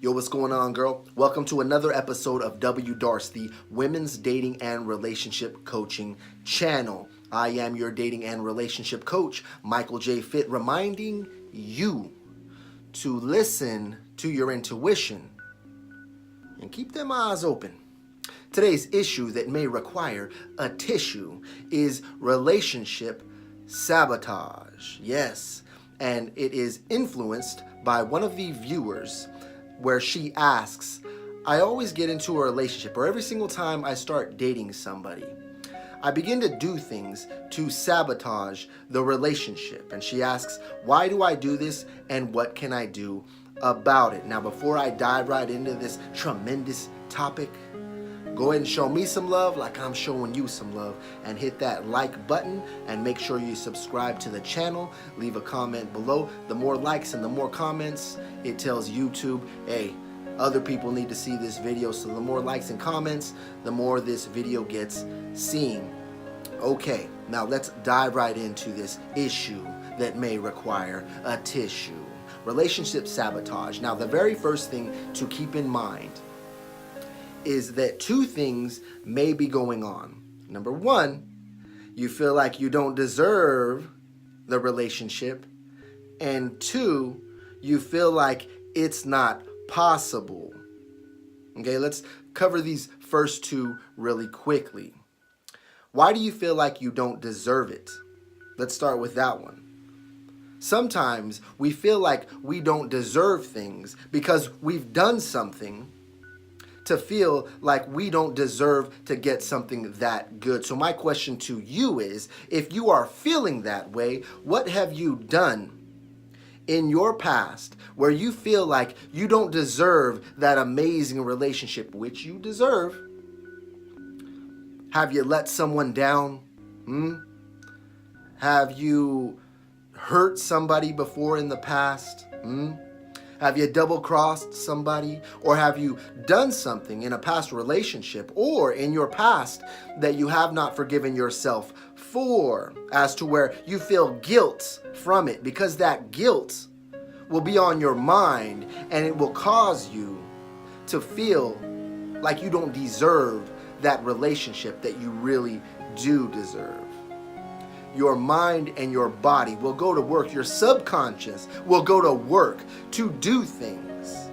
Yo, what's going on, girl? Welcome to another episode of W. Darcy, the Women's Dating and Relationship Coaching Channel. I am your dating and relationship coach, Michael J. Fit, reminding you to listen to your intuition and keep them eyes open. Today's issue that may require a tissue is relationship sabotage. Yes, and it is influenced by one of the viewers where she asks, I always get into a relationship, or every single time I start dating somebody, I begin to do things to sabotage the relationship. And she asks, why do I do this and what can I do about it? Now, before I dive right into this tremendous topic, go ahead and show me some love like I'm showing you some love, and hit that like button and make sure you subscribe to the channel. Leave a comment below. The more likes and the more comments, it tells YouTube, hey, other people need to see this video. So the more likes and comments, the more this video gets seen. Okay, now let's dive right into this issue that may require a tissue. Relationship sabotage. Now, the very first thing to keep in mind is that two things may be going on. Number one, you feel like you don't deserve the relationship. And two, you feel like it's not possible. Okay, let's cover these first two really quickly. Why do you feel like you don't deserve it? Let's start with that one. Sometimes we feel like we don't deserve things because we've done something to feel like we don't deserve to get something that good. So my question to you is, if you are feeling that way, what have you done in your past where you feel like you don't deserve that amazing relationship, which you deserve? Have you let someone down? Have you hurt somebody before in the past? Have you double-crossed somebody? Or have you done something in a past relationship or in your past that you have not forgiven yourself for, as to where you feel guilt from it? Because that guilt will be on your mind and it will cause you to feel like you don't deserve that relationship that you really do deserve. Your mind and your body will go to work. Your subconscious will go to work to do things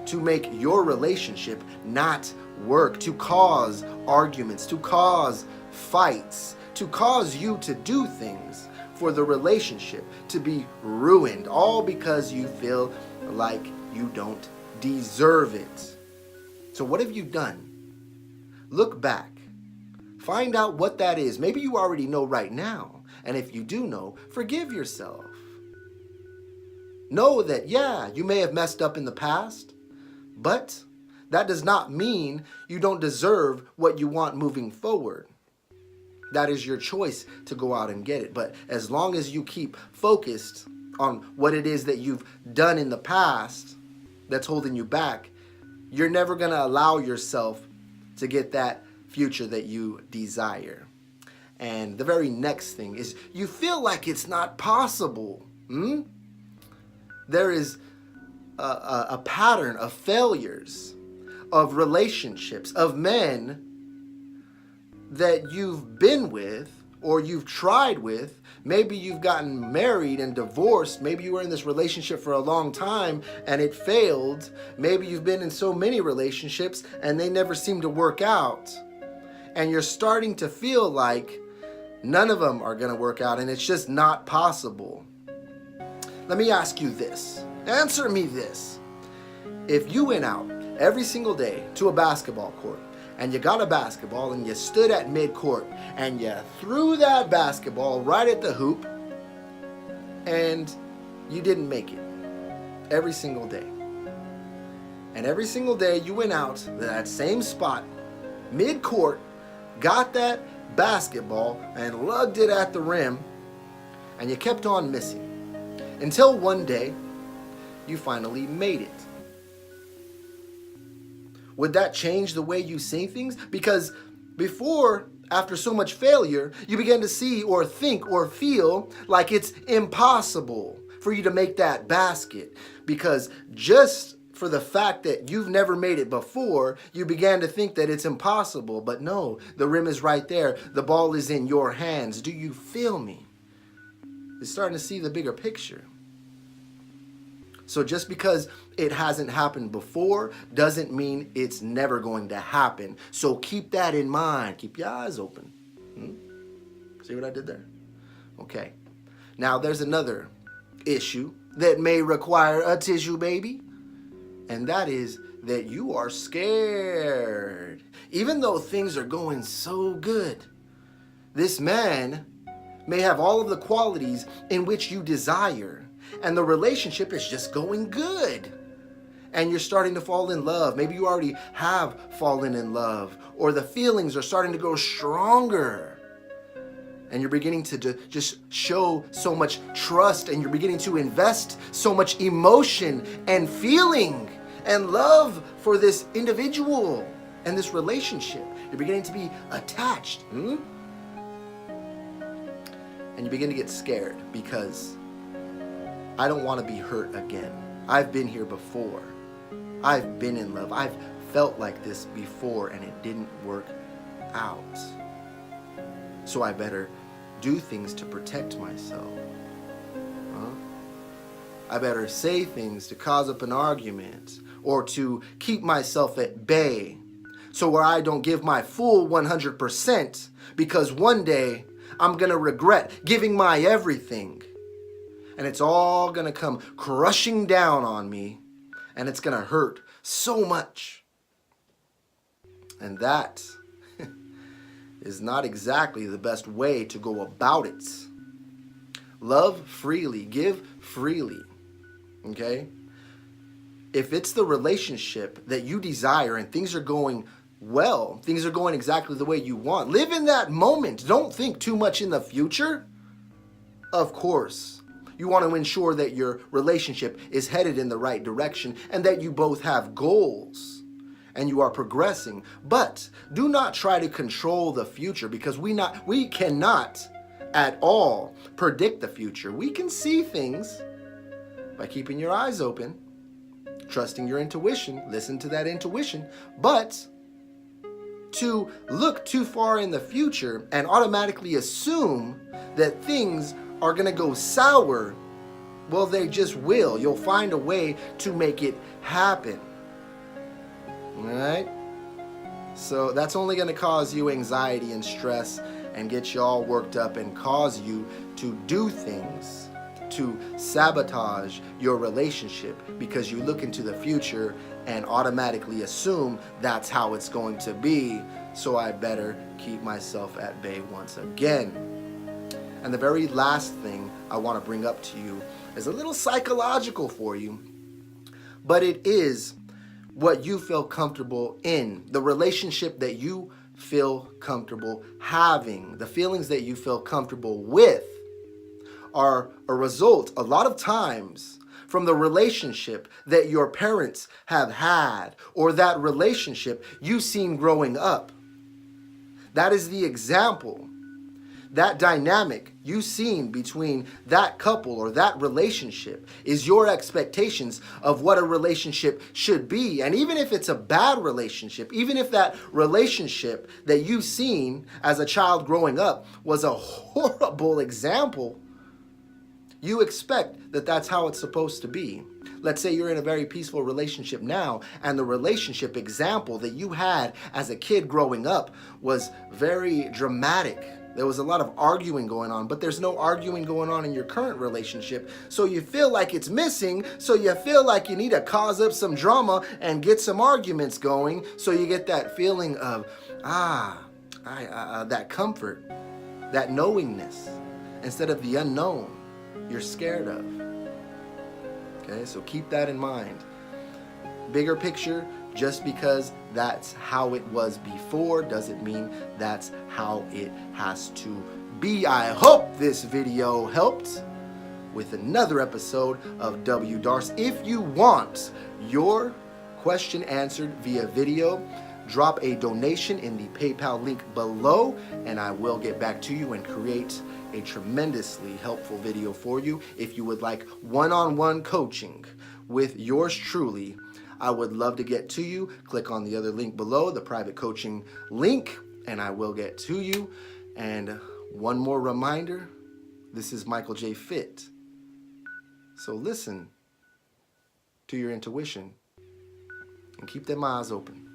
to make your relationship not work, to cause arguments, to cause fights, to cause you to do things for the relationship to be ruined, all because you feel like you don't deserve it. So what have you done? Look back. Find out what that is. Maybe you already know right now. And if you do know, forgive yourself. Know that, yeah, you may have messed up in the past, but that does not mean you don't deserve what you want moving forward. That is your choice to go out and get it. But as long as you keep focused on what it is that you've done in the past that's holding you back, you're never going to allow yourself to get that future that you desire. And the very next thing is you feel like it's not possible. There is a pattern of failures, of relationships, of men that you've been with or you've tried with. Maybe you've gotten married and divorced. Maybe you were in this relationship for a long time and it failed. Maybe you've been in so many relationships and they never seem to work out. And you're starting to feel like none of them are going to work out and it's just not possible. Let me ask you this. Answer me this. If you went out every single day to a basketball court and you got a basketball and you stood at midcourt and you threw that basketball right at the hoop and you didn't make it every single day. And every single day you went out to that same spot, midcourt, got that basketball and lugged it at the rim, and you kept on missing until one day you finally made it. Would that change the way you see things? Because before, after so much failure, you begin to see or think or feel like it's impossible for you to make that basket, because just for the fact that you've never made it before, you began to think that it's impossible. But no, the rim is right there. The ball is in your hands. Do you feel me? You're starting to see the bigger picture. So just because it hasn't happened before doesn't mean it's never going to happen. So keep that in mind. Keep your eyes open. See what I did there? Okay. Now there's another issue that may require a tissue, baby. And that is that you are scared. Even though things are going so good, this man may have all of the qualities in which you desire, and the relationship is just going good. And you're starting to fall in love. Maybe you already have fallen in love, or the feelings are starting to grow stronger. And you're beginning to just show so much trust, and you're beginning to invest so much emotion and feeling and love for this individual and this relationship. You're beginning to be attached. And you begin to get scared because I don't want to be hurt again. I've been here before. I've been in love. I've felt like this before and it didn't work out. So I better do things to protect myself. I better say things to cause up an argument or to keep myself at bay, so where I don't give my full 100%, because one day I'm going to regret giving my everything. And it's all going to come crushing down on me, and it's going to hurt so much. And that is not exactly the best way to go about it. Love freely, give freely, okay? If it's the relationship that you desire and things are going well, things are going exactly the way you want, live in that moment. Don't think too much in the future. Of course, you want to ensure that your relationship is headed in the right direction and that you both have goals and you are progressing. But do not try to control the future, because we cannot at all predict the future. We can see things by keeping your eyes open, trusting your intuition, listen to that intuition. But to look too far in the future and automatically assume that things are going to go sour, well, they just will. You'll find a way to make it happen. All right? So that's only going to cause you anxiety and stress and get you all worked up and cause you to do things to sabotage your relationship, because you look into the future and automatically assume that's how it's going to be. So I better keep myself at bay once again. And the very last thing I want to bring up to you is a little psychological for you, but it is what you feel comfortable in, the relationship that you feel comfortable having, the feelings that you feel comfortable with are a result, a lot of times, from the relationship that your parents have had, or that relationship you've seen growing up. That is the example, that dynamic you've seen between that couple or that relationship is your expectations of what a relationship should be. And even if it's a bad relationship, even if that relationship that you've seen as a child growing up was a horrible example, you expect that that's how it's supposed to be. Let's say you're in a very peaceful relationship now, and the relationship example that you had as a kid growing up was very dramatic. There was a lot of arguing going on, but there's no arguing going on in your current relationship. So you feel like it's missing, so you feel like you need to cause up some drama and get some arguments going, so you get that feeling of, that comfort, that knowingness, instead of the unknown you're scared of. Okay, so keep that in mind. Bigger picture, just because that's how it was before doesn't mean that's how it has to be. I hope this video helped with another episode of W. Darce. If you want your question answered via video, drop a donation in the PayPal link below, and I will get back to you and create a tremendously helpful video for you. If you would like one-on-one coaching with yours truly, I would love to get to you. Click on the other link below, the private coaching link, and I will get to you. And one more reminder, this is Michael J. Fit. So listen to your intuition and keep them eyes open.